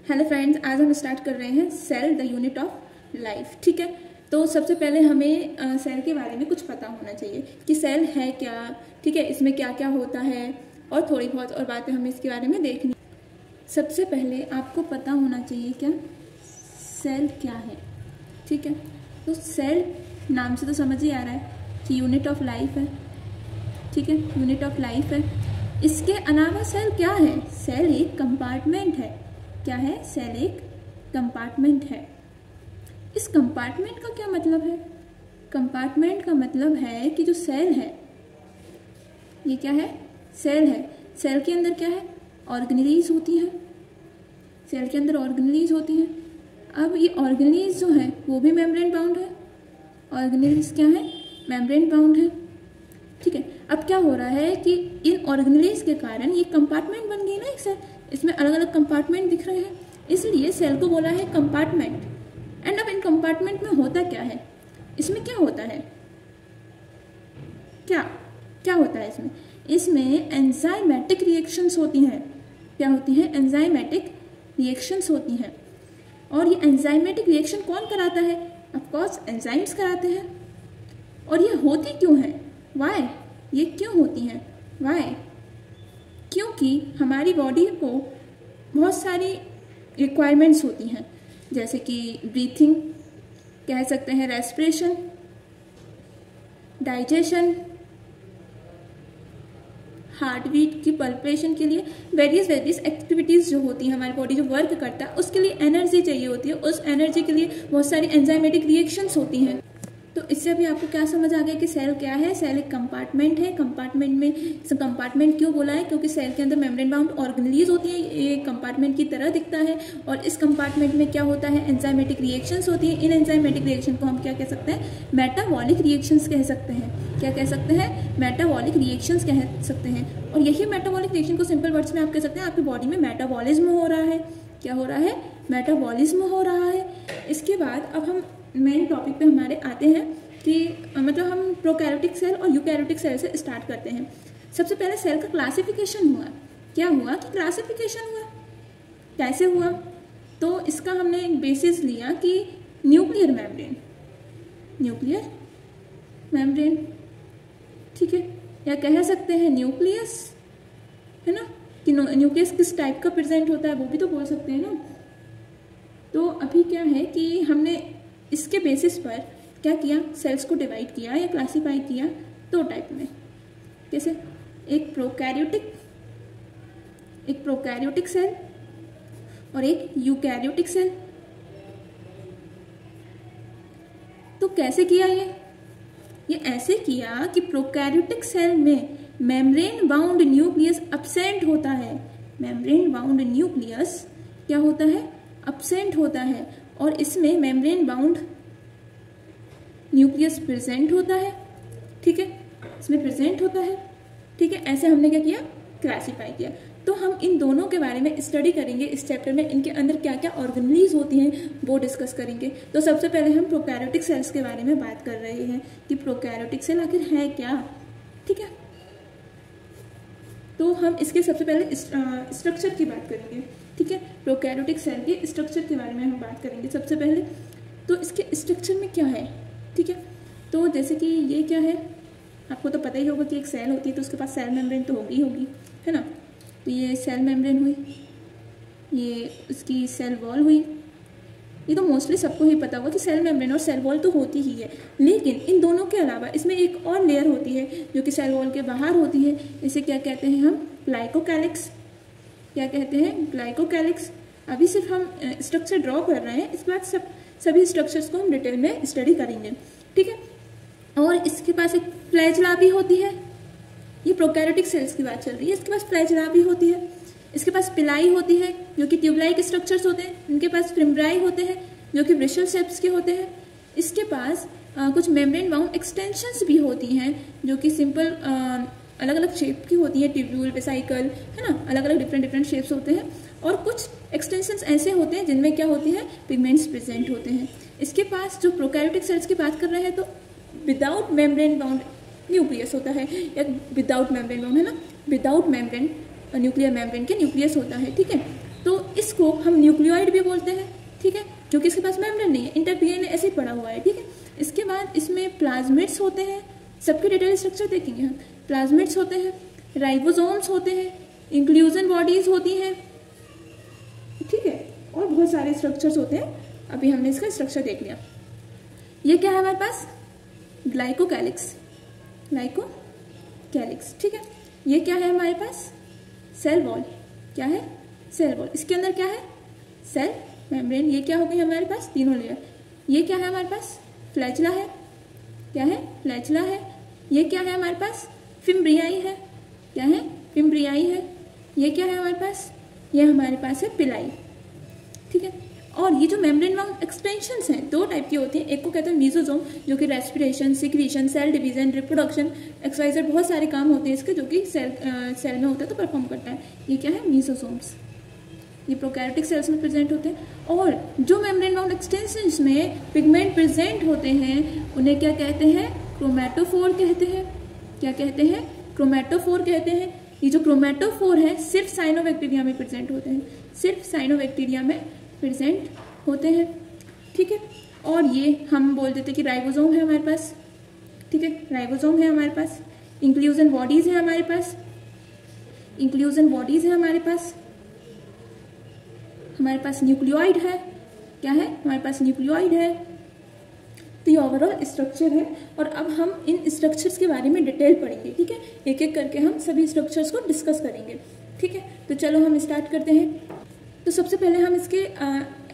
Hello friends, आज हम start कर रहे हैं cell the unit of life. ठीक है, तो सबसे पहले हमें सेल के बारे में कुछ पता होना चाहिए कि सेल है क्या। ठीक है, इसमें क्या क्या होता है और थोड़ी बहुत और बातें हमें इसके बारे में देखनी। सबसे पहले आपको पता होना चाहिए क्या सेल क्या है। ठीक है, तो सेल नाम से तो समझ ही आ रहा है कि यूनिट ऑफ लाइफ है। ठीक है, यूनिट ऑफ लाइफ है। इसके अलावा सेल क्या है? सेल एक कंपार्टमेंट है। क्या है? सेल एक कंपार्टमेंट है। इस कंपार्टमेंट का क्या मतलब है? कंपार्टमेंट का मतलब है कि जो सेल है ये क्या है? सेल है। सेल के अंदर क्या है? ऑर्गेनेलीज होती हैं। सेल के अंदर ऑर्गेनेलीज होती हैं। अब ये ऑर्गेनेलीज जो है वो भी मेम्ब्रेन बाउंड है। ऑर्गेनेलीज क्या है? मेम्ब्रेन बाउंड है। ठीक है, अब क्या हो रहा है कि इन ऑर्गेनेलीज के कारण ये कंपार्टमेंट बन गई ना एक सेल। इसमें अलग अलग कंपार्टमेंट दिख रहे हैं, इसलिए सेल को बोला है कंपार्टमेंट। एंड अब इन कंपार्टमेंट में होता क्या है? इसमें क्या होता है? क्या क्या होता है इसमें? इसमें एंजाइमेटिक रिएक्शंस होती हैं। क्या होती हैं? एंजाइमेटिक रिएक्शंस होती हैं। और ये एंजाइमेटिक रिएक्शन कौन कराता है? ऑफ कोर्स एंजाइम्स कराते हैं। और ये होती क्यों है? वाई? ये क्यों होती हैं? वाई? क्योंकि हमारी बॉडी को बहुत सारी रिक्वायरमेंट्स होती हैं, जैसे कि ब्रीथिंग, कह सकते हैं रेस्पिरेशन, डाइजेशन, हार्ट बीट की पल्पेशन के लिए वेरियस एक्टिविटीज़ जो होती हैं, हमारी बॉडी जो वर्क करता है उसके लिए एनर्जी चाहिए होती है। उस एनर्जी के लिए बहुत सारी एंजाइमेटिक रिएक्शंस होती हैं। तो इससे अभी आपको क्या समझ आ गया कि सेल क्या है? सेल एक कंपार्टमेंट है। कंपार्टमेंट में कंपार्टमेंट क्यों बोला है? क्योंकि सेल के अंदर मेम्ब्रेन बाउंड ऑर्गेनेलीज होती है। ये कंपार्टमेंट की तरह दिखता है। और इस कंपार्टमेंट में क्या होता है? एंजाइमेटिक रिएक्शंस होती हैं। इन एंजाइमेटिक रिएक्शन को हम क्या कह सकते हैं? मेटाबॉलिक रिएक्शंस कह सकते हैं। क्या कह सकते हैं? मेटाबॉलिक रिएक्शंस कह सकते हैं। और यही मेटाबॉलिक रिएक्शन को सिंपल वर्ड्स में आप कह सकते हैं आपकी बॉडी में मेटाबॉलिज्म हो रहा है। क्या हो रहा है? मेटाबॉलिज्म हो रहा है। इसके बाद अब हम मेन टॉपिक पे हमारे आते हैं कि मतलब हम प्रोकैरियोटिक सेल और यूकैरियोटिक सेल से स्टार्ट करते हैं। सबसे पहले सेल का क्लासिफिकेशन हुआ। क्या हुआ कि क्लासिफिकेशन हुआ? कैसे हुआ? तो इसका हमने एक बेसिस लिया कि न्यूक्लियर मेम्ब्रेन, न्यूक्लियर मेम्ब्रेन। ठीक है, या कह सकते हैं न्यूक्लियस, है ना, कि न्यूक्लियस किस टाइप का प्रेजेंट होता है वो भी तो बोल सकते हैं ना। तो अभी क्या है कि हमने इसके बेसिस पर क्या किया? सेल्स को डिवाइड किया या क्लासिफाई किया दो टाइप में। कैसे? एक प्रोकैरियोटिक सेल और एक यूकैरियोटिक सेल। तो कैसे किया ये ऐसे किया कि प्रोकैरियोटिक सेल में मेम्ब्रेन बाउंड न्यूक्लियस अब्सेंट होता है। मेम्ब्रेन बाउंड न्यूक्लियस क्या होता है? अब्सेंट होता है। और इसमें मेम्ब्रेन बाउंड न्यूक्लियस प्रेजेंट होता है। ठीक है, इसमें प्रेजेंट होता है। ठीक है, ऐसे हमने क्या किया? क्लासिफाई किया। तो हम इन दोनों के बारे में स्टडी करेंगे इस चैप्टर में। इनके अंदर क्या क्या ऑर्गेनेलीज होती हैं वो डिस्कस करेंगे। तो सबसे पहले हम प्रोकैरियोटिक सेल्स के बारे में बात कर रहे हैं कि प्रोकैरियोटिक सेल आखिर है क्या। ठीक है, तो हम इसके सबसे पहले स्ट्रक्चर की बात करेंगे। ठीक है, प्रोकैरियोटिक सेल के स्ट्रक्चर के बारे में हम बात करेंगे सबसे पहले। तो इसके स्ट्रक्चर में क्या है? ठीक है, तो जैसे कि ये क्या है, आपको तो पता ही होगा कि एक सेल होती है तो उसके पास सेल मेम्ब्रेन तो होगी है ना। तो ये सेल मेम्ब्रेन हुई, ये उसकी सेल वॉल हुई। ये तो मोस्टली सबको ही पता होगा कि सेल मेम्ब्रेन और सेल वॉल तो होती ही है। लेकिन इन दोनों के अलावा इसमें एक और लेयर होती है जो कि सेल वॉल के बाहर होती है। इसे क्या कहते हैं हम? ग्लाइकोकैलिक्स। क्या कहते हैं? ग्लाइकोकैलिक्स। अभी सिर्फ हम स्ट्रक्चर ड्रॉ कर रहे हैं, इस बात सभी स्ट्रक्चर्स को हम डिटेल में स्टडी करेंगे। ठीक है, और इसके पास एक फ्लैजेला भी होती है। ये प्रोकैरियोटिक सेल्स की बात चल रही है। इसके पास फ्लैजेला भी होती है। इसके पास पिलाई होती है जो कि ट्यूबलाइक स्ट्रक्चर्स होते हैं। इनके पास फिम्ब्राई होते हैं जो कि ब्रिशल शेप्स के होते हैं। इसके पास कुछ मेम्ब्रेन बाउंड एक्सटेंशंस भी होती हैं जो कि सिंपल अलग अलग शेप की होती है, ट्यूब्यूल, वेसिकल, है ना, अलग अलग डिफरेंट शेप्स होते हैं। और कुछ एक्सटेंशंस ऐसे होते हैं जिनमें क्या होती है? पिगमेंट्स प्रेजेंट होते हैं। इसके पास जो प्रोकैरियोटिक सेल्स की बात कर रहे हैं तो विदाउट मेम्ब्रेन बाउंड न्यूक्लियस होता है, या विदाउट मेम्ब्रेन बाउंड, है ना, विदाउट मेम्ब्रेन न्यूक्लियर मेम्ब्रेन के न्यूक्लियस होता है। ठीक है, तो इसको हम न्यूक्लियोइड भी बोलते हैं, ठीक है, क्योंकि इसके पास मेम्ब्रेन नहीं है, इंटर-डीएनए ऐसे ही पड़ा हुआ है, ठीक है। इसके बाद इसमें प्लाज्मिड्स होते हैं, सबके डिटेल स्ट्रक्चर देखेंगे हम। प्लाज्मिड्स होते हैं, राइबोसोम्स होते हैं, इंक्लूजन बॉडीज होती हैं, ठीक है, और बहुत सारे स्ट्रक्चर्स होते हैं। अभी हमने इसका स्ट्रक्चर देख लिया। ये क्या है हमारे पास? ग्लाइकोकैलिक्स, ग्लाइकोकैलिक्स, ठीक है। ये क्या है हमारे पास? सेल वॉल, क्या है? Cell wall. इसके अंदर क्या है? Cell membrane. ये क्या हो गई हमारे पास? तीनों लेयर। ये क्या है हमारे पास? फ्लैचला है, क्या है? फ्लैचला है। ये क्या है हमारे पास? फिम्ब्रियाई है, क्या है? फिम्ब्रियाई है। ये क्या है हमारे पास? ये हमारे पास है पिलाई, ठीक है। और ये जो मेम्ब्रेन वाउंड एक्सटेंशंस हैं, दो टाइप की होती हैं। एक को कहते हैं मीजोजोम, जो कि respiration, secretion, cell division, reproduction, एक्सवाइजर, बहुत सारे काम होते हैं इसके, जो कि सेल में होता है तो परफॉर्म करता है। ये क्या है? मीजोजोम्स। ये प्रोकैरियोटिक सेल्स में प्रेजेंट होते हैं। और जो मेम्ब्रेन वाउंड एक्सटेंशंस में पिगमेंट प्रेजेंट होते हैं, उन्हें क्या कहते हैं? क्रोमैटोफोर कहते हैं। क्या कहते हैं? क्रोमैटोफोर कहते हैं। ये जो क्रोमैटोफोर है सिर्फ साइनोबैक्टीरिया में प्रेजेंट होते हैं, सिर्फ साइनोबैक्टीरिया में प्रेजेंट होते हैं, ठीक है। और ये हम बोल देते हैं कि राइबोसोम है हमारे पास, ठीक है, राइबोसोम है हमारे पास। इंक्लूजन बॉडीज है हमारे पास, इंक्लूजन बॉडीज है हमारे पास। हमारे पास न्यूक्लियोइड है, क्या है? हमारे पास न्यूक्लियोइड है। तो ये ओवरऑल स्ट्रक्चर है। और अब हम इन स्ट्रक्चर्स के बारे में डिटेल पढ़ेंगे, ठीक है। एक एक करके हम सभी स्ट्रक्चर्स को डिस्कस करेंगे, ठीक है। तो चलो हम स्टार्ट करते हैं। तो सबसे पहले हम इसके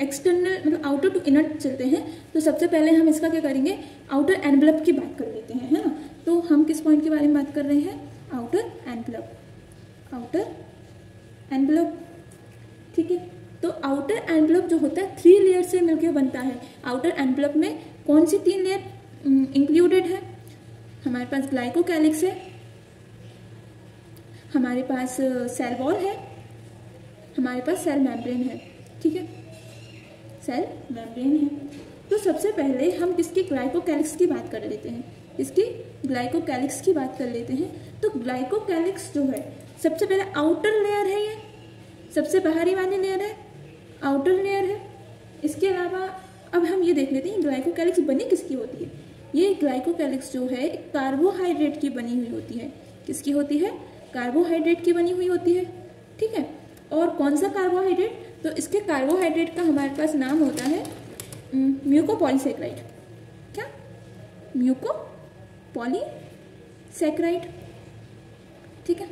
एक्सटर्नल मतलब आउटर टू इनर चलते हैं। तो सबसे पहले हम इसका क्या करेंगे? आउटर एनवलप की बात कर लेते हैं, है ना। तो हम किस पॉइंट के बारे में बात कर रहे हैं? आउटर एनवलप, आउटर एनवलप, ठीक है। तो आउटर एनवलप जो होता है 3 लेयर से मिलकर बनता है। आउटर एनवलप में कौन सी 3 लेयर इंक्लूडेड है? हमारे पास ग्लाइकोकैलिक्स है, हमारे पास सेल वॉल है, हमारे पास सेल मेम्ब्रेन है, ठीक है, सेल मेम्ब्रेन है। तो सबसे पहले हम किसकी? ग्लाइकोकैलिक्स की बात कर लेते हैं। इसकी ग्लाइकोकैलिक्स की बात कर लेते हैं। तो ग्लाइकोकैलिक्स जो है सबसे पहले आउटर लेयर है, ये सबसे बाहरी वाली लेयर है, आउटर लेयर है। इसके अलावा अब हम ये देख लेते हैं ग्लाइकोकैलिक्स बनी किसकी होती है। ये ग्लाइकोकैलिक्स जो है कार्बोहाइड्रेट की बनी हुई होती है। किसकी होती है? कार्बोहाइड्रेट की बनी हुई होती है, ठीक है। और कौन सा कार्बोहाइड्रेट? तो इसके कार्बोहाइड्रेट का हमारे पास नाम होता है म्यूकोपॉलीसैकेराइड। क्या? म्यूकोपॉलीसैकेराइड, ठीक है।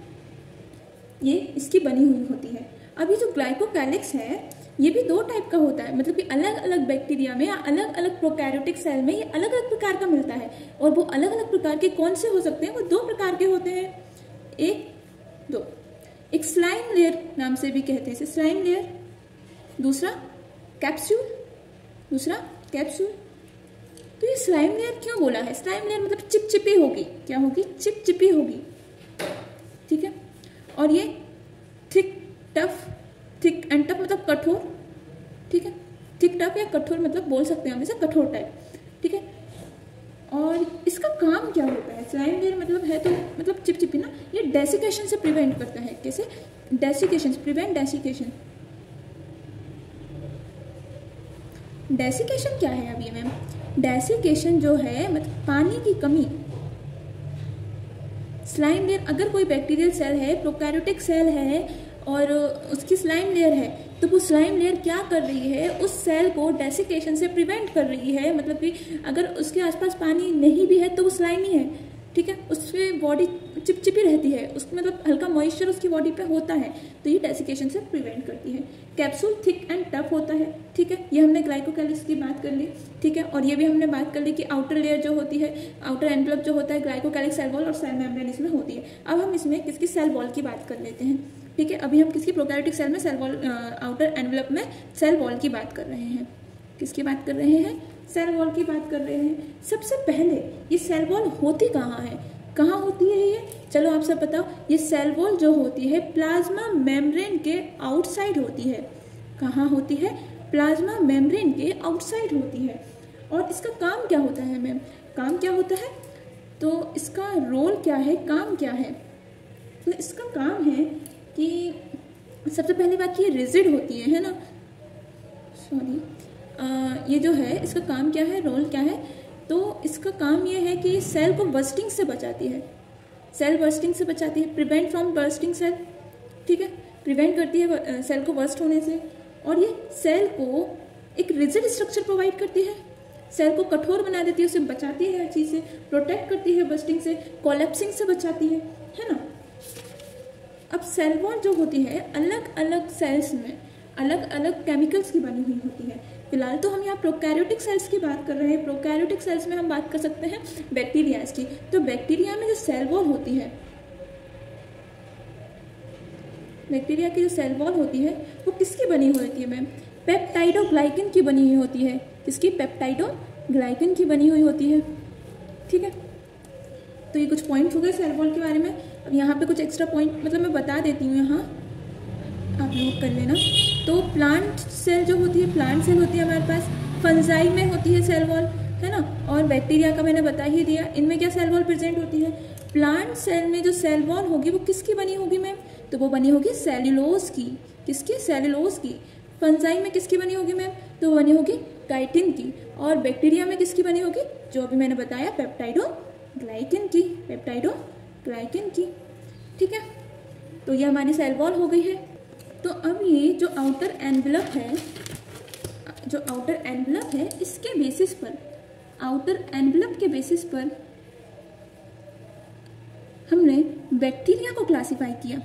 ये इसकी बनी हुई होती है। अभी जो ग्लाइकोकैलिक्स है ये भी 2 टाइप का होता है, मतलब कि अलग अलग बैक्टीरिया में या अलग अलग प्रोकैरियोटिक सेल में ये अलग अलग प्रकार का मिलता है। और वो अलग अलग प्रकार के कौन से हो सकते हैं? वो 2 प्रकार के होते हैं। एक स्लाइम लेयर नाम से भी कहते हैं इसे, स्लाइम लेयर। दूसरा कैप्सूल, तो ये स्लाइम लेयर क्यों बोला है? स्लाइम लेयर मतलब चिपचिपी होगी। क्या होगी? चिपचिपी होगी, ठीक है। और ये थिक एंड टफ मतलब कठोर, ठीक है। थिक टफ या कठोर मतलब बोल सकते हैं हम इसे कठोर टाइप, ठीक है। और इसका काम क्या होता है? स्लाइम लेयर मतलब है तो मतलब चिपचिपी ना, ये डेसिकेशन से प्रिवेंट करता है। कैसे? Desiccation, prevent desiccation. डेसिकेशन क्या है अभी मैम? डेसिकेशन जो है मतलब पानी की कमी। स्लाइम लेयर, अगर कोई बैक्टीरियल सेल है, प्रोकैरियोटिक सेल है और उसकी स्लाइम लेयर है, तो वो स्लाइम लेयर क्या कर रही है? उस सेल को डेसिकेशन से प्रिवेंट कर रही है। मतलब कि अगर उसके आसपास पानी नहीं भी है तो वो स्लाइमी है, ठीक है, उससे बॉडी चिपचिपी रहती है, उसमें मतलब हल्का मॉइस्चर उसकी बॉडी पे होता है, तो ये डेसिकेशन से प्रिवेंट करती है। कैप्सूल थिक एंड टफ होता है, ठीक है। ये हमने ग्लाइकोकैलिक्स की बात कर ली, ठीक है। और ये भी हमने बात कर ली कि आउटर लेयर जो होती है, आउटर एनवलप जो होता है, ग्लाइकोकैलिक्स, सेल वॉल और सेल मेम्ब्रेन इसमें होती है। अब हम इसमें किसकी? सेल वॉल की बात कर लेते हैं, ठीक है। अभी हम किसकी? प्रोकैरियोटिक सेल में सेल वॉल, आउटर एनवलप में सेल वॉल की बात कर रहे हैं। किसकी बात कर रहे हैं? सेल वॉल की बात कर रहे हैं। सबसे पहले ये सेल वॉल होती कहाँ है? कहाँ होती है ये? चलो आप सब बताओ। ये सेल वॉल जो होती है प्लाज्मा मेम्ब्रेन के आउटसाइड होती है। कहाँ होती है? प्लाज्मा मेम्ब्रेन के आउटसाइड होती है। और इसका काम क्या होता है मैम? काम क्या होता है? तो इसका रोल क्या है, काम क्या है? तो इसका काम है कि सबसे पहली बात ये रिजिड होती है ना, सॉरी, ये जो है इसका काम क्या है, रोल क्या है, तो इसका काम ये है कि सेल को बर्स्टिंग से बचाती है, सेल बर्स्टिंग से बचाती है, प्रिवेंट फ्रॉम बर्स्टिंग सेल, ठीक है, प्रिवेंट करती है सेल को बर्स्ट होने से। और ये सेल को एक रिजिड स्ट्रक्चर प्रोवाइड करती है, सेल को कठोर बना देती है, उसे बचाती है हर चीज़ से, प्रोटेक्ट करती है बर्स्टिंग से, कोलैप्सिंग से बचाती है ना। अब सेल वॉल जो होती है अलग अलग सेल्स में अलग अलग केमिकल्स की बनी हुई होती है। फिलहाल तो हम यहाँ प्रोकैरियोटिक सेल्स की बात कर रहे हैं। प्रोकैरियोटिक सेल्स में हम बात कर सकते हैं बैक्टीरियाज की। तो बैक्टीरिया में जो सेल वॉल होती है, बैक्टीरिया की जो सेल वॉल होती है वो किसकी बनी हुई होती है मैम? पेप्टाइडोग्लाइकन की बनी हुई होती है। किसकी? पेप्टाइडोग्लाइकन की बनी हुई होती है, ठीक है। तो ये कुछ पॉइंट हो गए सेल वॉल के बारे में। अब यहाँ पे कुछ एक्स्ट्रा पॉइंट मतलब मैं बता देती हूँ, यहाँ आप नोट कर लेना। तो प्लांट सेल जो होती है, प्लांट सेल होती है हमारे पास, फंजाई में होती है सेल वॉल, है ना। और बैक्टीरिया का मैंने बता ही दिया। इनमें क्या सेल वॉल प्रेजेंट होती है? प्लांट सेल में जो सेल वॉल होगी वो किसकी बनी होगी मैम? तो वो बनी होगी सेल्यूलोज की। किसकी? सेल्यूलोज की। फंजाई में किसकी बनी होगी मैम? तो बनी होगी काइटिन की। और बैक्टीरिया में किसकी बनी होगी? जो अभी मैंने बताया, पेप्टाइडोग्लाइकन की, पेप्टाइडोग्लाइकन की, ठीक है। तो ये हमारी सेल वॉल हो गई है। तो अब ये जो आउटर एनवलप है, जो आउटर एनवलप है, इसके बेसिस पर, आउटर एनवलप के बेसिस पर हमने बैक्टीरिया को क्लासिफाई किया।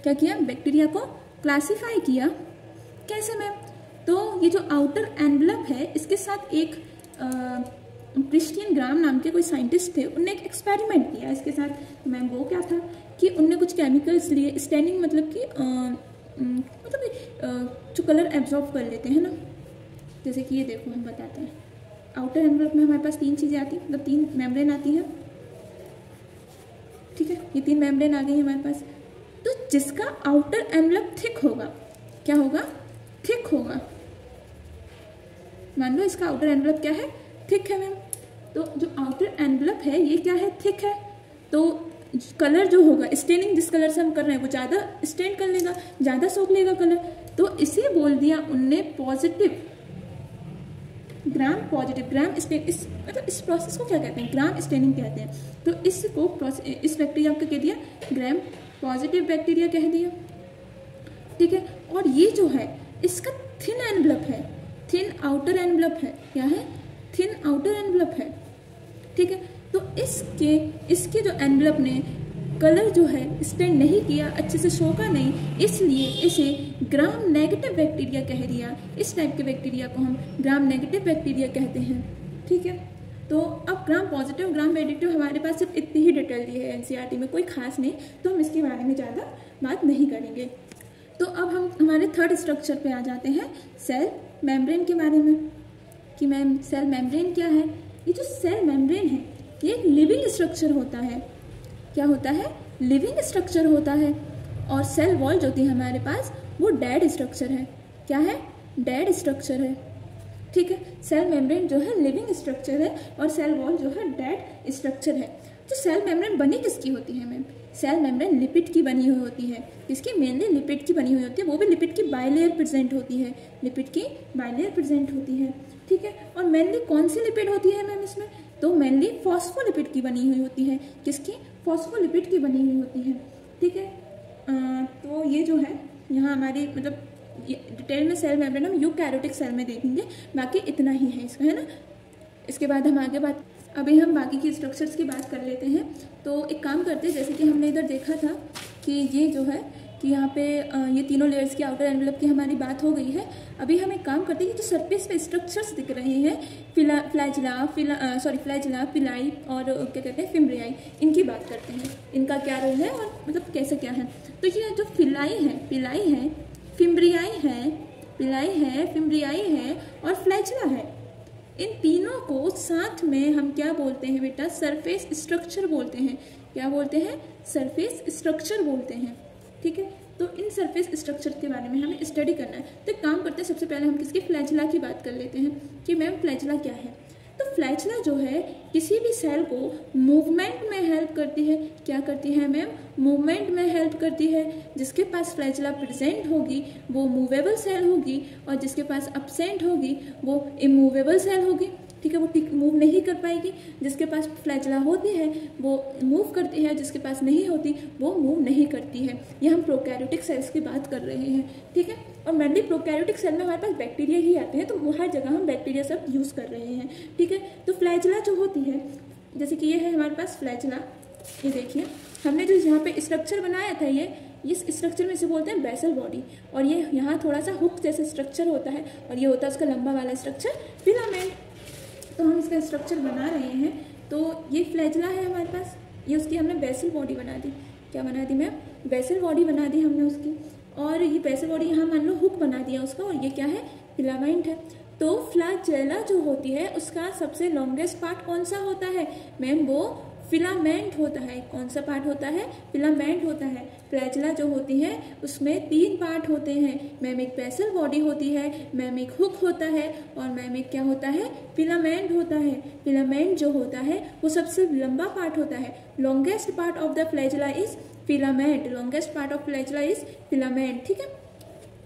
क्या किया? बैक्टीरिया को क्लासिफाई किया। कैसे मैम? तो ये जो आउटर एनवलप है इसके साथ एक क्रिस्टियन ग्राम नाम के कोई साइंटिस्ट थे, उनने एक एक्सपेरिमेंट किया इसके साथ। मैम वो क्या था कि उनने कुछ केमिकल्स लिए, स्टेनिंग मतलब कि जो कलर एब्जॉर्ब कर लेते हैं ना, जैसे कि ये देखो हम बताते हैं। आउटर एनवलप में हमारे पास 3 चीज़ें आती हैं, मतलब 3 मेम्ब्रेन आती हैं, ठीक है। ये 3 मेम्ब्रेन आ गई है हमारे पास। तो जिसका आउटर एनवलप थिक होगा, क्या होगा? थिक होगा। मान लो इसका आउटर एनवलप क्या है? थिक है मैम। तो जो आउटर एनवलप है ये क्या है? थिक है। तो कलर जो होगा, स्टेनिंग जिस कलर से हम कर रहे हैं वो ज़्यादा स्टेन कर लेगा, ज़्यादा सोख लेगा कलर। तो इसे बोल दिया उनने पॉजिटिव, ग्राम पॉजिटिव, ग्राम स्टेन। मतलब इस प्रोसेस को क्या कहते हैं? ग्राम स्टेनिंग कहते हैं। तो इसको, इस बैक्टीरिया को कह दिया ग्राम पॉजिटिव बैक्टीरिया कह दिया, ठीक है। और ये जो है इसका थिन एनवलप है, थिन आउटर एनवलप है। क्या है? थिन आउटर एनवलप है, ठीक है। तो इसके जो एनवलप ने कलर जो है स्टेन नहीं किया, अच्छे से सोखा नहीं, इसलिए इसे ग्राम नेगेटिव बैक्टीरिया कह दिया। इस टाइप के बैक्टीरिया को हम ग्राम नेगेटिव बैक्टीरिया कहते हैं, ठीक है। तो अब ग्राम पॉजिटिव, ग्राम नेगेटिव हमारे पास सिर्फ इतनी ही डिटेल दी है एनसीईआरटी में, कोई खास नहीं, तो हम इसके बारे में ज़्यादा बात नहीं करेंगे। तो अब हम हमारे थर्ड स्ट्रक्चर पे आ जाते हैं, सेल मेम्ब्रेन के बारे में, कि मैम सेल मेम्ब्रेन क्या है। ये जो सेल मेम्ब्रेन है ये एक लिविंग स्ट्रक्चर होता है। क्या होता है? लिविंग स्ट्रक्चर होता है। और सेल वॉल जो थी हमारे पास वो डेड स्ट्रक्चर है। क्या है? डेड स्ट्रक्चर है, ठीक है। सेल मेम्ब्रेन जो है लिविंग स्ट्रक्चर है और सेल वॉल जो है डेड स्ट्रक्चर है। तो सेल मेम्ब्रेन बनी किसकी होती है मैम? सेल मेम्ब्रेन लिपिड की बनी हुई होती है। किसकी? मेनली लिपिड की बनी हुई होती है। वो भी लिपिड की बाइलेयर प्रेजेंट होती है, लिपिड की बाइलेयर प्रेजेंट होती है, ठीक है। और मेनली कौन सी लिपिड होती है मैम इसमें? तो मेनली फॉस्फोलिपिड की बनी हुई होती है। किसकी? फॉस्फोलिपिड की बनी हुई होती है, ठीक है। तो ये जो है यहाँ हमारी मतलब डिटेल में सेल मेम्ब्रेन हम यूकैरियोटिक सेल में देखेंगे, बाकी इतना ही है इसका, है ना। इसके बाद हम आगे बात, अभी हम बाकी की स्ट्रक्चर्स की बात कर लेते हैं। तो एक काम करते हैं, जैसे कि हमने इधर देखा था कि ये जो है कि यहाँ पे ये तीनों लेयर्स की आउटर एनवलप की हमारी बात हो गई है। अभी हम एक काम करते हैं कि जो सरफेस पे स्ट्रक्चर्स दिख रहे हैं, फ्लैजिला, पिलाई और क्या कहते हैं फिम्ब्रियाई, इनकी बात करते हैं। इनका क्या रोल है और मतलब कैसे क्या है। तो ये जो पिलाई है, फिम्ब्रियाई है, पिलाई है, फिम्ब्रियाई है और फ्लैजिला है, इन तीनों को साथ में हम क्या बोलते हैं बेटा? सरफेस स्ट्रक्चर बोलते हैं। क्या बोलते हैं? सरफेस स्ट्रक्चर बोलते हैं, ठीक है। तो इन सरफेस स्ट्रक्चर के बारे में हमें स्टडी करना है। तो एक काम करते हैं, सबसे पहले हम किसकी? फ्लैजिला की बात कर लेते हैं कि मैम फ्लैजिला क्या है। तो फ्लैचला जो है किसी भी सेल को मूवमेंट में हेल्प करती है। क्या करती है मैम? मूवमेंट में हेल्प करती है। जिसके पास फ्लैचला प्रेजेंट होगी वो मूवेबल सेल होगी, और जिसके पास एब्सेंट होगी वो इमूवेबल सेल होगी। ठीक है, वो ठीक मूव नहीं कर पाएगी। जिसके पास फ्लैचला होती है वो मूव करती है, जिसके पास नहीं होती वो मूव नहीं करती है। ये हम प्रोकैरियोटिक सेल्स की बात कर रहे हैं। ठीक है, और मेनली प्रोकैरियोटिक सेल में हमारे पास बैक्टीरिया ही आते हैं, तो हर जगह हम बैक्टीरिया सब यूज़ कर रहे हैं। ठीक है, तो फ्लैचला जो होती है, जैसे कि ये है हमारे पास फ्लैचला, ये देखिए हमने जो यहाँ पे स्ट्रक्चर बनाया था, ये इस स्ट्रक्चर में इसे बोलते हैं बेसल बॉडी, और ये यहाँ थोड़ा सा हुक जैसे स्ट्रक्चर होता है, और ये होता है उसका लंबा वाला स्ट्रक्चर फिलामेंट। तो हम इसका स्ट्रक्चर बना रहे हैं, तो ये फ्लैचला है हमारे पास, ये उसकी हमने बेसल बॉडी बना दी। क्या बना दी मैम? बेसल बॉडी बना दी हमने उसकी, और ये बेसल बॉडी यहाँ मान लो हुक बना दिया उसका, और ये क्या है? फिलामेंट है। तो फ्लैचेला जो होती है उसका सबसे लॉन्गेस्ट पार्ट कौन सा होता है मैम? वो फिलामेंट होता है। कौन सा पार्ट होता है? फिलामेंट होता है। फ्लैचेला जो होती है उसमें 3 पार्ट होते हैं मैम, एक बेसल बॉडी होती है मैम, एक हुक होता है, और मैम एक क्या होता है? फिलामेंट होता है। फिलामेंट जो होता है वो सबसे लंबा पार्ट होता है। Longest part of the flagella is filament. Longest part of flagella is filament. ठीक है,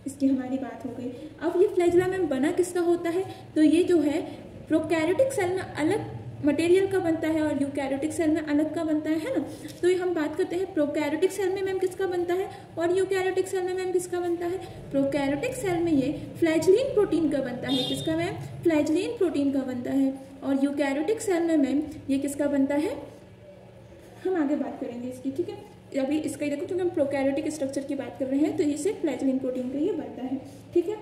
इसकी हमारी बात हो गई। अब ये फ्लैचेला में बना किसका होता है? तो ये जो है प्रोकैरियोटिक सेल में अलग मटेरियल का बनता है और यूकैरियोटिक सेल में अलग का बनता है ना। तो ये हम बात करते हैं प्रोकैरियोटिक सेल में मैम किसका बनता है, और यूकैरियोटिक सेल में मैम किसका बनता है? प्रोकैरियोटिक सेल में ये फ्लैचलीन प्रोटीन का बनता है। किसका मैम? फ्लैचलीन प्रोटीन का बनता है। और यूकैरियोटिक सेल में मैम ये किसका बनता है? हम आगे बात करेंगे इसकी। ठीक है, अभी इसका ही देखो, क्योंकि हम प्रोकैरियोटिक स्ट्रक्चर की बात कर रहे हैं, तो ये सिर्फ फ्लैचलीन प्रोटीन का ये बनता है। ठीक है,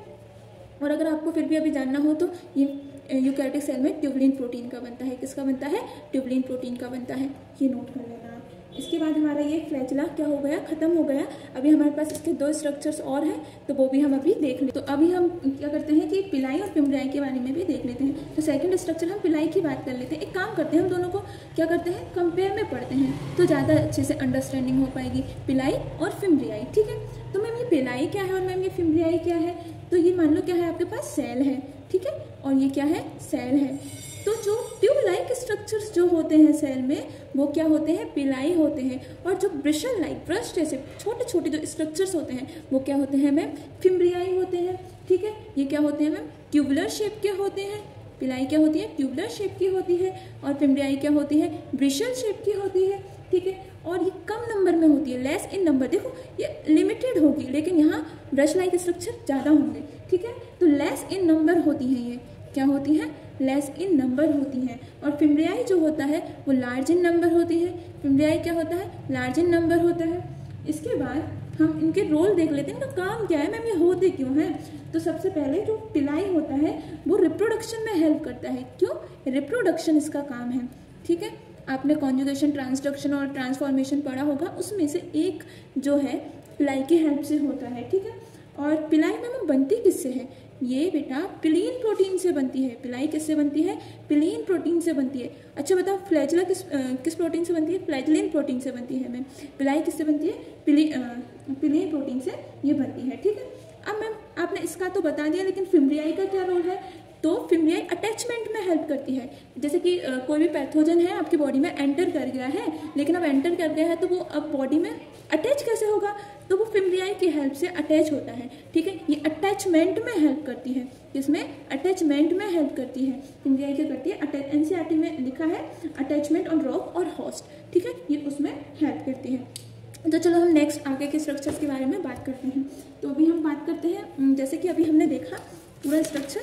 और अगर आपको फिर भी अभी जानना हो तो ये यूकैरियोटिक सेल में ट्यूबुलिन प्रोटीन का बनता है। किसका बनता है? ट्यूबुलिन प्रोटीन का बनता है। ये नोट कर लेना आप। इसके बाद हमारा ये फ्लैचेला क्या हो गया? खत्म हो गया। अभी हमारे पास इसके 2 स्ट्रक्चर्स और हैं, तो वो भी हम अभी देख लें। तो अभी हम क्या करते हैं कि पिलाई और फिम्ब्रियाई के बारे में भी देख लेते हैं। तो सेकंड स्ट्रक्चर हम पिलाई की बात कर लेते हैं। एक काम करते हैं, हम दोनों को क्या करते हैं? कंपेयर में पढ़ते हैं, तो ज़्यादा अच्छे से अंडरस्टैंडिंग हो पाएगी पिलाई और फिम्ब्रियाई। ठीक है, तो मैम ये पिलाई क्या है और मैम ये फिम्ब्रियाई क्या है? तो ये मान लो क्या है, आपके पास सेल है। ठीक है, और ये क्या है? सेल है। तो जो ट्यूब लाइक स्ट्रक्चर्स जो होते हैं सेल में वो क्या होते हैं? पिलाई होते हैं। और जो ब्रशल लाइक, ब्रश जैसे छोटे छोटे जो स्ट्रक्चर्स होते हैं वो क्या होते हैं मैम? फिम्ब्रियाई होते हैं। ठीक है, ये क्या होते हैं मैम? ट्यूबुलर शेप के होते हैं। पिलाई क्या होती है? ट्यूबुलर शेप की होती है, और फिम्ब्रियाई क्या होती है? ब्रिशल शेप की होती है। ठीक है, और ये कम नंबर में होती है, लेस इन नंबर। देखो ये लिमिटेड होगी, लेकिन यहाँ ब्रश लाइक स्ट्रक्चर ज़्यादा होंगे। ठीक है, तो लेस इन नंबर होती हैं। ये क्या होती हैं? लेस इन नंबर होती हैं। और फिम्ब्रियाई जो होता है वो लार्ज इन नंबर होती है। फिम्ब्रियाई क्या होता है? लार्ज इन नंबर होता है। इसके बाद हम इनके रोल देख लेते हैं, इनका काम क्या है मैम, ये होते क्यों हैं। तो सबसे पहले जो पिलाई होता है वो रिप्रोडक्शन में हेल्प करता है। क्यों? रिप्रोडक्शन इसका काम है। ठीक है, आपने कॉन्जुगेशन, ट्रांसडक्शन और ट्रांसफॉर्मेशन पढ़ा होगा, उसमें से एक जो है पिलाई की हेल्प से होता है। ठीक है, और पिलाई में बनती किससे है? ये बेटा पिलीन प्रोटीन से बनती है। पिलाई किससे बनती है? पिलीन प्रोटीन से बनती है। अच्छा बताओ फ्लैचेला किस प्रोटीन से बनती है? फ्लैचलीन प्रोटीन से बनती है मैम। पिलाई किससे बनती है? पिलीन प्रोटीन से ये बनती है। ठीक है, अब मैम आपने इसका तो बता दिया, लेकिन फिम्ब्रियाई का क्या रोल है? तो फिम्ब्रियाई अटैचमेंट में हेल्प करती है। जैसे कि कोई भी पैथोजन है आपकी बॉडी में एंटर कर गया है, लेकिन अब एंटर कर गया है तो वो अब बॉडी में अटैच कैसे होगा? तो वो फिम्ब्रियाई की हेल्प से अटैच होता है। ठीक है, ये अटैचमेंट में हेल्प करती है। इसमें अटैचमेंट में हेल्प करती है। फिम्ब्रियाई क्या करती है? एनसीईआरटी में लिखा है अटैचमेंट ऑन रॉक और होस्ट। ठीक है, ये उसमें हेल्प करती है। तो चलो हम नेक्स्ट आगे के स्ट्रक्चर्स के बारे में बात करते हैं। तो अभी हम बात करते हैं, जैसे कि अभी हमने देखा पूरा स्ट्रक्चर,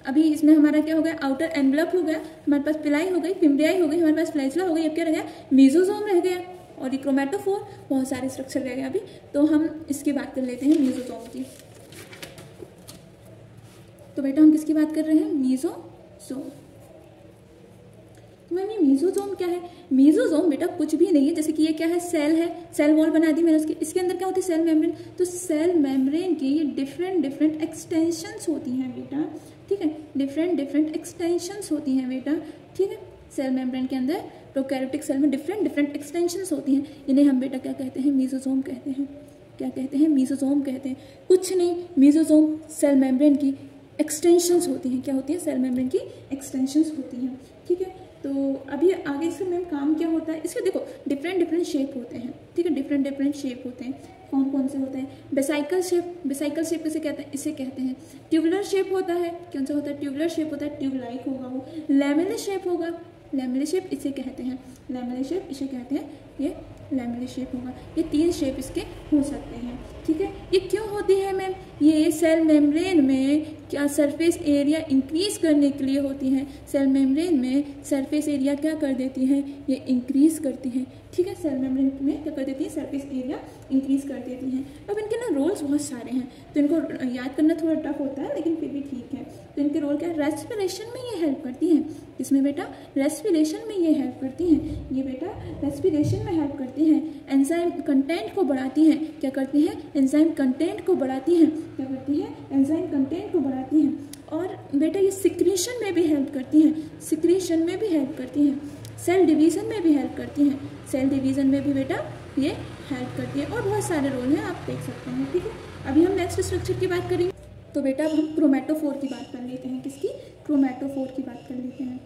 अभी इसमें हमारा क्या हो गया? आउटर एनवलप हो गया, हमारे पास पिलाई हो गई, फिम्ब्रियाई हो गई, हमारे पास फ्लैचेला हो गई। अब क्या रह गया? मेसोसोम रह गया, और ये क्रोमैटोफोर, बहुत सारे स्ट्रक्चर रह गए अभी। तो हम इसकी बात कर लेते हैं, मेसोसोम की। तो बेटा हम किसकी बात कर रहे हैं? मेसोसोम। तो मैम ये मेसोसोम क्या है? मेसोसोम बेटा कुछ भी नहीं है। जैसे कि ये क्या है? सेल है, सेल वॉल बना दी मैंने उसकी। इसके अंदर क्या होती है? Cell membrane. तो सेल मेम्ब्रेन की डिफरेंट एक्सटेंशंस होती हैं बेटा। ठीक है, डिफरेंट एक्सटेंशंस होती हैं बेटा। ठीक है, सेल मेम्ब्रेन के अंदर प्रोकैरियोटिक सेल में डिफरेंट एक्सटेंशंस होती हैं। इन्हें हम बेटा क्या कहते हैं? मेसोसोम कहते हैं। क्या कहते हैं? मेसोसोम कहते हैं। कुछ नहीं, मेसोसोम सेल मेम्ब्रेन की एक्सटेंशंस होती हैं। क्या होती हैं? सेल मेम्ब्रेन की एक्सटेंशंस होती हैं। ठीक है, तो अभी आगे इसका मैम काम क्या होता है, इसके देखो डिफरेंट शेप होते हैं। ठीक है, डिफरेंट शेप होते हैं। कौन कौन से होते हैं? बेसाइकल शेप किसे कहते हैं? इसे कहते हैं ट्यूबुलर शेप होता है। कौन सा होता है? ट्यूबुलर शेप होता है, ट्यूब लाइक होगा वो। लैमेलर शेप होगा, लैमेलर शेप इसे कहते हैं, लैमेलर शेप इसे कहते हैं, ये लैमेलर शेप होगा। ये 3 शेप इसके हो सकते हैं। ठीक है, ये क्यों होती है मैम? ये सेल मेम्ब्रेन में क्या सरफेस एरिया इंक्रीज करने के लिए होती हैं। सेल मेम्ब्रेन में सरफेस एरिया क्या कर देती हैं? ये इंक्रीज करती हैं। ठीक है, सेल मेम्ब्रेन में क्या कर देती है? सरफेस एरिया इंक्रीज कर देती हैं। अब इनके ना रोल्स बहुत सारे हैं, तो इनको याद करना थोड़ा टफ होता है, लेकिन फिर भी ठीक है। तो इनके रोल क्या है? रेस्पिरेशन में ये हेल्प करती हैं। इसमें बेटा रेस्पिरेशन में ये हेल्प करती हैं। ये बेटा रेस्पिरेशन में हेल्प करती हैं। एंजाइम कंटेंट को बढ़ाती हैं। क्या करती हैं? एंजाइम कंटेंट को बढ़ाती हैं। क्या करती हैं? एंजाइम कंटेंट को बढ़ाती हैं। और बेटा ये सिक्रीशन में भी हेल्प करती हैं, सिक्रीशन में भी हेल्प करती हैं। सेल डिवीजन में भी हेल्प करती हैं, सेल डिवीजन में भी बेटा ये हेल्प करती है। और बहुत सारे रोल हैं, आप देख सकते हैं। ठीक है, अभी हम नेक्स्ट स्ट्रक्चर की बात करेंगे। तो बेटा अब हम क्रोमेटोफोर की बात कर लेते हैं। किसकी? क्रोमेटोफोर की बात कर लेते हैं।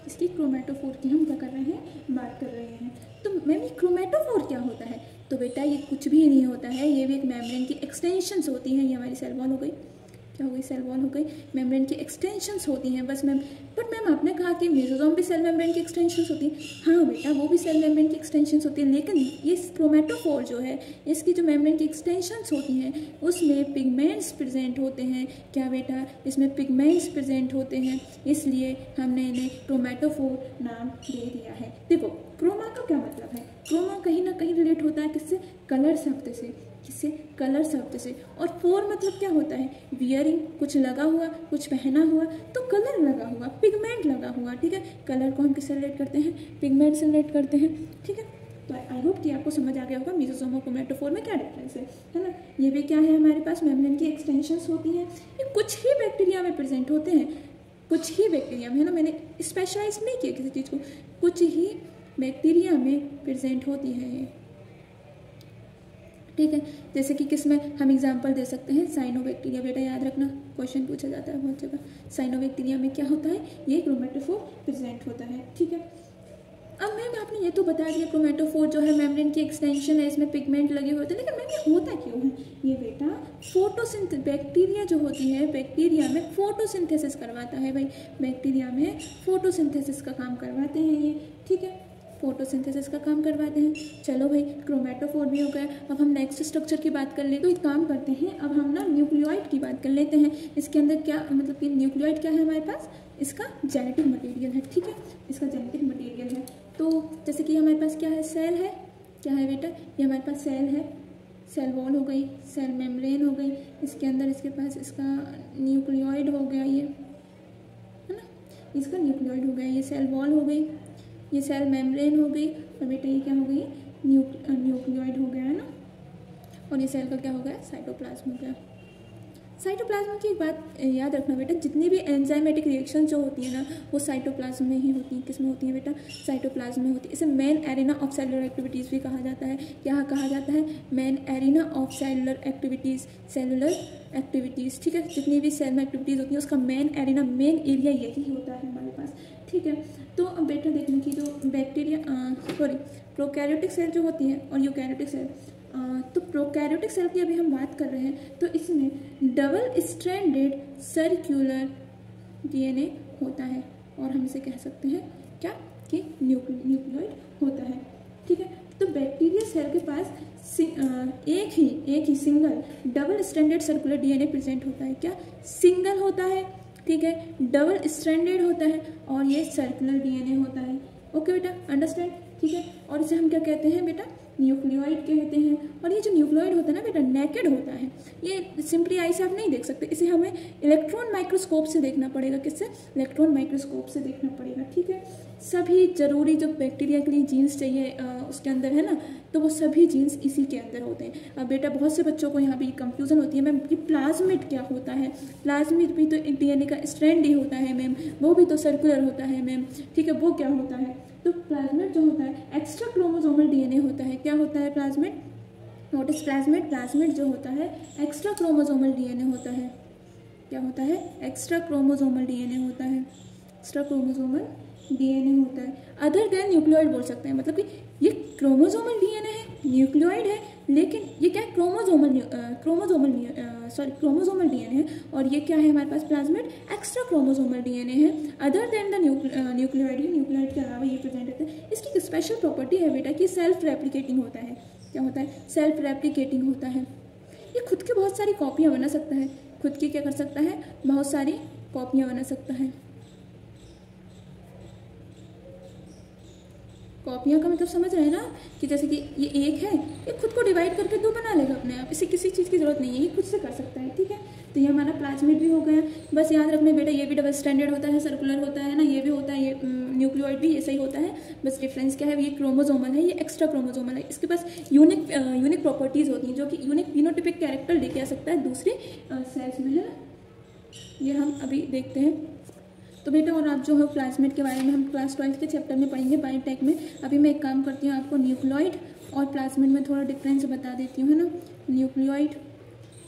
इसकी क्रोमेटोफोर की हम क्या कर रहे हैं? बात कर रहे हैं। तो मैम ये क्रोमेटोफोर क्या होता है? तो बेटा ये कुछ भी नहीं होता है, ये भी एक मेम्ब्रेन की एक्सटेंशंस होती हैं। ये हमारी सेल वॉल हो गई, क्या हो गई? सेल वॉल हो गई। मेम्ब्रेन की एक्सटेंशंस होती हैं बस मैम। बट मैम आपने कहा कि मेसोसोम भी सेल मेम्ब्रेन की एक्सटेंशंस होती हैं। हाँ बेटा, वो भी सेल मेम्ब्रेन की एक्सटेंशंस होती हैं, लेकिन ये क्रोमेटोफोर जो है, इसकी जो मेम्ब्रेन की एक्सटेंशंस होती हैं उसमें पिगमेंट्स प्रेजेंट होते हैं। क्या बेटा? इसमें पिगमेंट्स प्रेजेंट होते हैं, इसलिए हमने इन्हें क्रोमेटोफोर नाम दे दिया है। देखो क्रोमा का क्या मतलब है? क्रोमा कहीं ना कहीं रिलेट होता है किससे? कलर शब्द से। किससे? कलर शब्द से। और फोर मतलब क्या होता है? वियरिंग, कुछ लगा हुआ, कुछ पहना हुआ, तो कलर लगा हुआ, पिगमेंट लगा हुआ। ठीक है, कलर को हम किससे रिलेट करते हैं? पिगमेंट से रिलेट करते हैं। ठीक है, तो आई होप कि आपको समझ आ गया होगा मेसोसोम और क्रोमेटोफोर में क्या डिफरेंस है ना। ये भी क्या है? हमारे पास मेम्ब्रेन की एक्सटेंशंस होती हैं। ये कुछ ही बैक्टीरिया में प्रेजेंट होते हैं, कुछ ही बैक्टीरिया में, है ना। मैंने स्पेशलाइज नहीं किया किसी चीज़ को, कुछ ही बैक्टीरिया में प्रेजेंट होती है ये। ठीक है, जैसे कि किसमें हम एग्जांपल दे सकते हैं? साइनोबैक्टीरिया। बेटा याद रखना, क्वेश्चन पूछा जाता है बहुत जगह। साइनोबैक्टीरिया में क्या होता है? ये क्रोमेटोफोर प्रेजेंट होता है। ठीक है, अब मैम आपने ये तो बता दिया क्रोमेटोफोर जो है मेम्ब्रेन की एक्सटेंशन है, इसमें पिगमेंट लगे हुए होते हैं, लेकिन मैम ये होता क्यों है? ये बेटा फोटोसिंथेसिस, बैक्टीरिया जो होती है, बैक्टीरिया में फोटोसिंथेसिस करवाता है भाई। बैक्टीरिया में फोटोसिंथेसिस का काम करवाते हैं ये। ठीक है, फोटोसिंथेसिस का काम करवाते हैं। चलो भाई, क्रोमेटोफोर भी हो गया। अब हम नेक्स्ट स्ट्रक्चर की बात कर ले। तो एक काम करते हैं, अब हम ना न्यूक्लियोइड की बात कर लेते हैं। इसके अंदर क्या मतलब कि न्यूक्लियोइड क्या है हमारे पास? इसका जेनेटिक मटेरियल है। ठीक है, इसका जेनेटिक मटेरियल है। तो जैसे कि हमारे पास क्या है? सेल है। क्या है बेटा? ये हमारे पास सेल है, सेल वॉल हो गई, सेल मेम्ब्रेन हो गई, इसके अंदर इसके पास इसका न्यूक्लियोइड हो गया, ये है ना, इसका न्यूक्लियोइड हो गया। ये सेल वॉल हो गई, ये सेल मेम्ब्रेन हो गई, और बेटा ये क्या हो गई? न्यूक्लियोइड हो गया, है ना। और ये सेल का क्या हो गया? साइटोप्लाज्म हो गया। साइटोप्लाज्म की एक बात याद रखना बेटा, जितनी भी एंजाइमेटिक रिएक्शन जो होती है ना, वो साइटोप्लाज्म में ही होती है। किस में होती है बेटा? साइटोप्लाज्म में होती है। इसे main arena of cellular activities भी कहा जाता है। क्या कहा जाता है? Main arena of cellular activities, cellular activities. ठीक है, जितनी भी सेल में एक्टिविटीज़ होती है उसका मेन एरिना, मेन एरिया यही होता है हमारे पास। ठीक है, तो अब बेटा देखने की जो बैक्टीरिया प्रोकैरियोटिक सेल जो होती है और यूकैरियोटिक सेल, तो प्रोकैरियोटिक सेल की अभी हम बात कर रहे हैं। तो इसमें डबल स्ट्रैंडेड सर्कुलर डीएनए होता है, और हम इसे कह सकते हैं क्या? कि न्यूक्लियोइड होता है। ठीक है, तो बैक्टीरिया सेल के पास एक ही single double stranded circular DNA present होता है। क्या? सिंगल होता है। ठीक है, डबल स्ट्रैंडेड होता है, और ये सर्कुलर डीएनए होता है। ओके बेटा, अंडरस्टैंड? ठीक है, और इसे हम क्या कहते हैं बेटा? न्यूक्लियोइड कहते हैं। और ये जो न्यूक्लियोइड होता है ना बेटा, नेकेड होता है। ये सिंपली आई से आप नहीं देख सकते, इसे हमें इलेक्ट्रॉन माइक्रोस्कोप से देखना पड़ेगा। किससे? इलेक्ट्रॉन माइक्रोस्कोप से देखना पड़ेगा। ठीक है, सभी जरूरी जो बैक्टीरिया के लिए जीन्स चाहिए उसके अंदर, है ना, तो वो सभी जीन्स इसी के अंदर होते हैं। अब बेटा बहुत से बच्चों को यहाँ पे कंफ्यूजन होती है, मैम ये प्लाज्मिड क्या होता है? प्लाज्मिड भी तो एक डीएनए का स्ट्रैंड ही होता है मैम, वो भी तो सर्कुलर होता है मैम। ठीक है, वो क्या होता है? तो प्लाज्मिड जो होता है एक्स्ट्रा क्रोमोसोमल डीएनए होता है। क्या होता है plasmid? What is plasmid? Plasmid जो होता है एक्स्ट्रा क्रोमोसोमल डीएनए होता है। क्या होता है, एक्स्ट्रा क्रोमोसोमल डीएनए होता है, एक्स्ट्रा क्रोमोसोमल डीएनए होता है। अदर देन न्यूक्लियोइड बोल सकते हैं, मतलब कि ये क्रोमोसोमल डीएनए है, न्यूक्लियोइड है, लेकिन ये क्या है, क्रोमोसोमल डीएनए है, और ये क्या है हमारे पास प्लाज्मिड एक्स्ट्रा क्रोमोसोमल डीएनए है। अदर देन द न्यूक्लियोइड है, न्यूक्लियोइड के अलावा ये प्रेजेंट रहता है। इसकी एक स्पेशल प्रॉपर्टी है बेटा कि सेल्फ रेप्लिकेटिंग होता है। क्या होता है, सेल्फ रेप्लिकेटिंग होता है। ये खुद की बहुत सारी कॉपियाँ बना सकता है, खुद की क्या कर सकता है, बहुत सारी कॉपियाँ बना सकता है। कॉपियाँ का मतलब समझ रहे हैं ना, कि जैसे कि ये एक है, ये खुद को डिवाइड करके दो बना लेगा अपने आप, इसे किसी चीज़ की जरूरत नहीं है, ये खुद से कर सकता है। ठीक है, तो ये हमारा प्लाज्मिड भी हो गया। बस याद रखना बेटा, ये भी डबल स्टैंडर्ड होता है, सर्कुलर होता है ना, ये भी होता है, ये न्यूक्लियोइड भी ऐसा ही होता है। बस डिफरेंस क्या है, ये क्रोमोसोमल है, ये एक्स्ट्रा क्रोमोसोमल है। इसके पास यूनिक प्रॉपर्टीज़ होती हैं, जो कि यूनिक फिनोटाइपिक कैरेक्टर लेके आ सकता है दूसरे सेल्स में, है ना। ये हम अभी देखते हैं। तो बेटा, और आप जो है प्लाज्मिड के बारे में हम क्लास 12 के चैप्टर में पढ़ेंगे बायोटेक में। अभी मैं एक काम करती हूँ, आपको न्यूक्लियोइड और प्लाज्मिड में थोड़ा डिफरेंस बता देती हूँ, है ना। न्यूक्लियोइड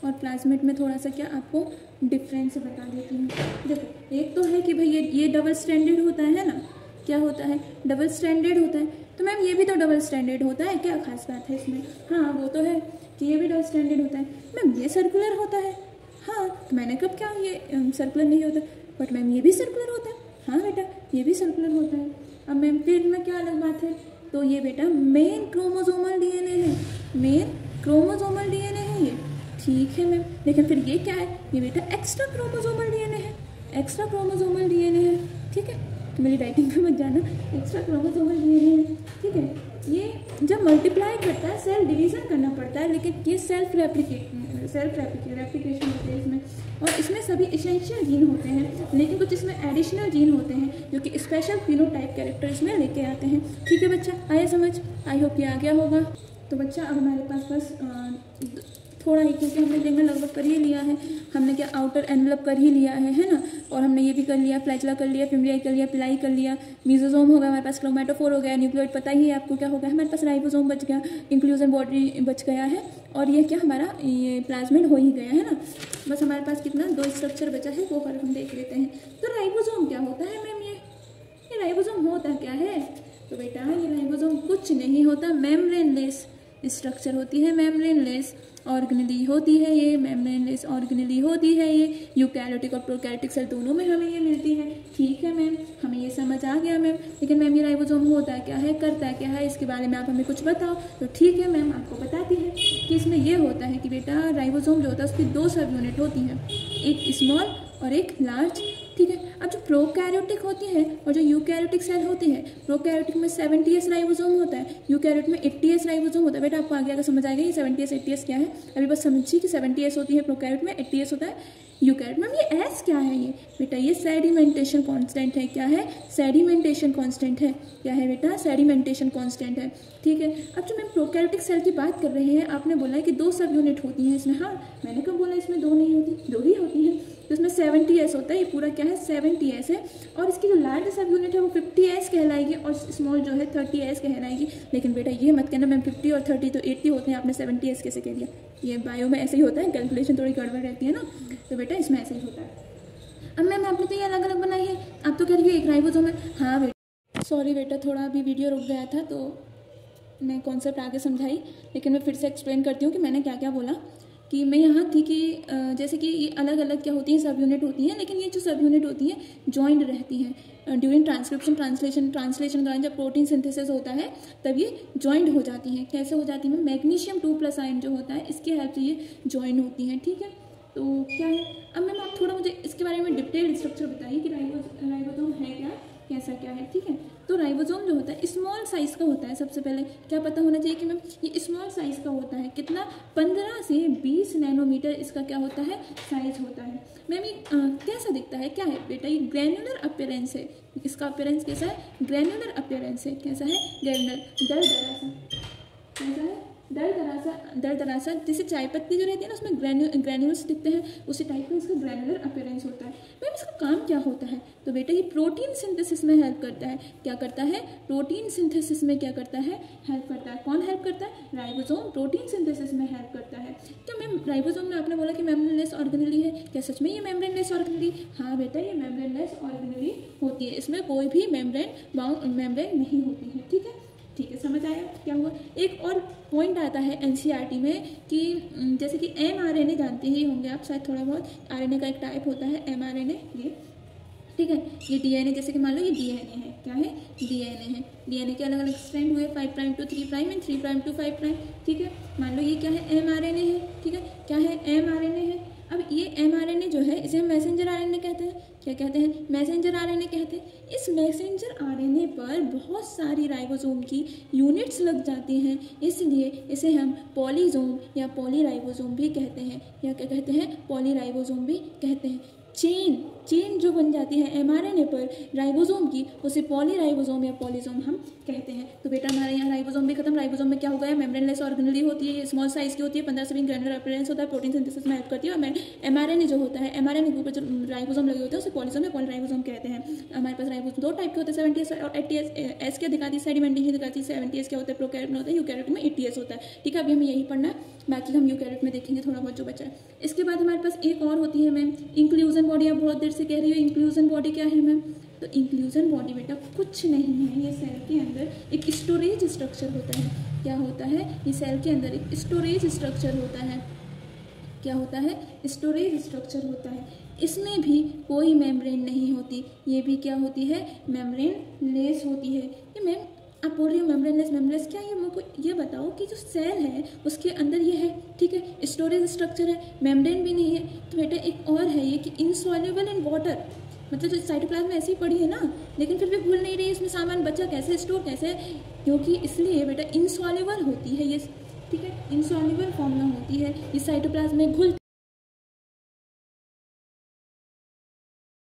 और प्लाज्मिड में थोड़ा सा क्या आपको डिफरेंस बता देती हूँ। देखो, एक तो है कि भाई ये डबल स्टैंडर्ड होता है ना, क्या होता है, डबल स्टैंडर्ड होता है। तो मैम ये भी तो डबल स्टैंडर्ड होता है, क्या खास बात है इसमें। हाँ, वो तो है कि ये भी डबल स्टैंडर्ड होता है। मैम ये सर्कुलर होता है, हाँ, तो मैंने कब क्या ये सर्कुलर नहीं होता, बट मैम ये भी सर्कुलर होता है। हाँ बेटा, ये भी सर्कुलर होता है। अब मैम फिर में क्या अलग बात है, तो ये बेटा मेन क्रोमोसोमल डीएनए है, मेन क्रोमोसोमल डीएनए है ये। ठीक है मैम, लेकिन फिर ये क्या है, ये बेटा एक्स्ट्रा क्रोमोसोमल डीएनए है, एक्स्ट्रा क्रोमोसोमल डीएनए है। ठीक है, तो मेरी राइटिंग पे मत जाना, एक्स्ट्रा क्रोमोसोमल डीएनए है। ठीक है, ये जब मल्टीप्लाई करता है, सेल डिवीजन करना पड़ता है, लेकिन ये सेल्फ रेप्लिकेशन होते हैं इसमें। और इसमें सभी एसेंशियल जीन होते हैं, लेकिन कुछ इसमें एडिशनल जीन होते हैं जो कि स्पेशल फिनोटाइप कैरेक्टर इसमें लेके आते हैं। ठीक है बच्चा, आया समझ, आई होप ये आ गया होगा। तो बच्चा, अब हमारे पास बस थोड़ा ही, क्योंकि हमने लिंगर लगभग कर ही लिया है, हमने क्या आउटर एनवेलप कर ही लिया है ना, और हमने ये भी कर लिया, फ्लैचुला कर लिया, फिम्ब्रियाई कर लिया, पिलाई कर लिया, मीजोसोम हो गया हमारे पास, क्रोमैटोफोर हो गया, न्यूक्लियोइड पता ही है आपको क्या हो गया हमारे पास, राइबोसोम बच गया, इंक्लूजन बॉडी बच गया है, और ये क्या हमारा ये प्लाज्मिड हो ही गया है ना। बस हमारे पास कितना 2 स्ट्रक्चर बचा है, वो हम देख लेते हैं। तो राइबोसोम क्या होता है मैम, ये राइबोसोम होता क्या है, तो बेटा ये राइबोसोम कुछ नहीं होता, मेम्ब्रेनलेस स्ट्रक्चर होती है, मेम्ब्रेनलेस ऑर्गेनेली होती है ये, मेम्ब्रेनलेस ऑर्गेनेली होती है ये। यूकैरियोटिक और प्रोकैरियोटिक सेल दोनों में हमें ये मिलती है। ठीक है मैम, हमें ये समझ आ गया मैम। लेकिन मैम ये राइबोसोम होता है क्या है, करता है क्या है, इसके बारे में आप हमें कुछ बताओ। तो ठीक है मैम, आपको बताती है कि इसमें ये होता है कि बेटा राइबोसोम जो होता है उसकी 2 सब यूनिट होती हैं, एक स्मॉल और एक लार्ज। ठीक है, अब जो प्रोकैरियोटिक होती है और जो यूकैरियोटिक सेल होती है, प्रोकैरियोटिक में 70S राइबोसोम होता है, यूकैरियोटिक में 80S राइबोसोम होता है। बेटा आपको आगे आगे समझ आएगा ये 70S 80S क्या है। अभी बस समझिए कि 70S होती है प्रोकैरियोट में, 80S होता है यूकैरियोट। मैम ये एस क्या है, ये बेटा ये सेडिमेंटेशन कांस्टेंट है। क्या है, सेडिमेंटेशन कांस्टेंट है। क्या है बेटा, सेडिमेंटेशन कांस्टेंट है। ठीक है, अब जो मैम प्रोकैरियोटिक सेल की बात कर रहे हैं, आपने बोला है कि 2 सब यूनिट होती हैं इसमें। हाँ, मैंने कब बोला इसमें 2 नहीं होती, 2 ही होती हैं। तो इसमें 70S होता है, ये पूरा क्या है 70S है, और इसकी जो लार्ज सब यूनिट है वो 50S कहलाएगी, और स्मॉल जो है 30S कहलाएगी। लेकिन बेटा ये मत कहना मैम 50 और 30 तो 80 होते हैं, आपने 70S कैसे कह दिया। ये बायो में ऐसे ही होता है, कैलकुलेशन थोड़ी गड़बड़ रहती है ना, तो बेटा इसमें ऐसे ही होता है। अब मैम आपने तो ये अलग अलग बनाई है, आप तो कह रही है एक राइबोसोम है। हाँ बेटा, सॉरी बेटा, थोड़ा अभी वीडियो रुक गया था तो मैं कॉन्सेप्ट आगे समझाई, लेकिन मैं फिर से एक्सप्लेन करती हूँ कि मैंने क्या क्या बोला। कि मैं यहाँ थी कि जैसे कि ये अलग अलग क्या होती हैं, सब यूनिट होती हैं, लेकिन ये जो सब यूनिट होती हैं जॉइंड रहती हैं ड्यूरिंग ट्रांसक्रिप्शन ट्रांसलेशन दौरान जब प्रोटीन सिंथेसिस होता है तब ये जॉइंड हो जाती हैं। कैसे हो जाती हैं, मैग्नीशियम 2+ आयन जो होता है इसके हेल्प से ये जॉइन होती हैं। ठीक है, तो क्या है, अब मैम आप थोड़ा मुझे इसके बारे में डिटेल स्ट्रक्चर बताइए कि राइबोसोम है क्या, कैसा क्या है। ठीक है, तो राइबोसोम जो होता है स्मॉल साइज़ का होता है। सबसे पहले क्या पता होना चाहिए कि मैम ये स्मॉल साइज़ का होता है, कितना 15 से 20 नैनोमीटर इसका क्या होता है, साइज होता है। मैम ये कैसा दिखता है, क्या है बेटा, ये ग्रैन्युलर अपीयरेंस है। इसका अपीयरेंस कैसा है, ग्रैन्युलर अपीयरेंस है। कैसा है, ग्रैन्युलर, दरदरा सा, कैसा है, दरदरासा जैसे चाय पत्ती जो रहती है ना उसमें ग्रैन्यूल्स दिखते हैं, उसी टाइप का इसका ग्रैनुलर अपीयरेंस होता है। मैम इसका काम क्या होता है? तो बेटा ये प्रोटीन सिंथेसिस में हेल्प करता है। क्या करता है? प्रोटीन सिंथेसिस में क्या करता है? हेल्प करता है। कौन हेल्प करता है? राइबोसोम प्रोटीन सिंथेसिस में हेल्प करता है। क्या मैम राइबोसोम में आपने बोला कि मेम्ब्रेनलेस ऑर्गेनेली है, क्या सच में ये मेम्ब्रेनलेस ऑर्गेनेली? हाँ बेटा ये मेम्ब्रेनलेस ऑर्गेनेली होती है, इसमें कोई भी मेम्ब्रेन नहीं होती है। ठीक है, ठीक है, समझ आया क्या हुआ? एक और पॉइंट आता है एनसीईआरटी में कि जैसे कि एमआरएनए जानते ही होंगे आप शायद थोड़ा बहुत, आरएनए का एक टाइप होता है एमआरएनए, ये ठीक है। ये डीएनए जैसे कि मान लो ये डीएनए है, क्या है? डीएनए है। डीएनए के अलग अलग स्ट्रैंड हुए 5 prime to 3 prime and 3 prime to 5 prime, ठीक है। मान लो ये क्या है? एमआरएनए है, ठीक है। क्या है? एमआरएनए है। अब ये एमआरएनए जो है इसे हम मैसेंजर आरएनए कहते हैं। क्या कहते हैं? मैसेंजर आरएनए कहते हैं। इस मैसेंजर आरएनए पर बहुत सारी राइबोसोम की यूनिट्स लग जाती हैं, इसलिए इसे हम पॉलीजोम या पॉलीराइबोसोम भी कहते हैं, या क्या कहते हैं? पॉलीराइबोसोम भी कहते हैं। चेन जो बन जाती है एमआरएनए पर राइबोसोम की, उसे पॉलीराइबोसोम या पॉलीजोम हम कहते हैं। तो बेटा हमारे यहाँ राइबोसोम भी खत्म। राइबोसोम में क्या हो गया? मेम्ब्रेनलेस ऑर्गेनेली होती है, ये स्मॉल साइज की होती है, 15 से 20 ग्रैनुलर अपीयरेंस होता है, प्रोटीन सिंथेसिस में हेल्प करती है। और एमआरएनए जो होता है, एमआरएनए के ऊपर जो राइबोसोम लगे होते हैं उसे पॉलीजोम या पॉलीराइबोसोम कहते हैं। हमारे पास राइबोसोम 2 टाइप के होते हैं, 70S और 80S। एस क्या दिखाती है? सेडिमेंटेशन दिखाती है। 70S क्या होता है? प्रोकैरियोट में होता है, यूकैरियोट में 80S होता है। ठीक है, अभी हमें यही पढ़ना है, बाकी हम यूकैरियोट में देखेंगे थोड़ा बहुत जो बचा है। इसके बाद हमारे पास एक और होती है मैम इंक्लूजन बॉडी। आप बहुत देर से कह रही हो इंक्लूजन बॉडी क्या है मैम? तो इंक्लूजन बॉडी बेटा कुछ नहीं है, ये सेल के अंदर एक स्टोरेज स्ट्रक्चर होता है। क्या होता है? ये सेल के अंदर एक स्टोरेज स्ट्रक्चर होता है। क्या होता है? स्टोरेज स्ट्रक्चर होता है। इसमें भी कोई मेम्ब्रेन नहीं होती, ये भी क्या होती है? मेम्ब्रेन लेस होती है। ये मैम आप बोल रही हो मेम्ब्रेनलेस, क्या ये मेरे को ये बताओ कि जो सेल है उसके अंदर ये है, ठीक है, स्टोरेज स्ट्रक्चर है, मेम्ब्रेन भी नहीं है। तो बेटा एक और है ये कि इनसॉल्युबल इन वाटर, मतलब जो साइटोप्लाज्म ऐसे ही पड़ी है ना, लेकिन फिर भी भूल नहीं रही इसमें सामान बचा कैसे, स्टोर कैसे, क्योंकि इसलिए बेटा इनसॉल्युबल होती है ये, ठीक है, इनसॉल्युबल फॉर्म में होती है, ये साइटोप्लाज्म में घुलती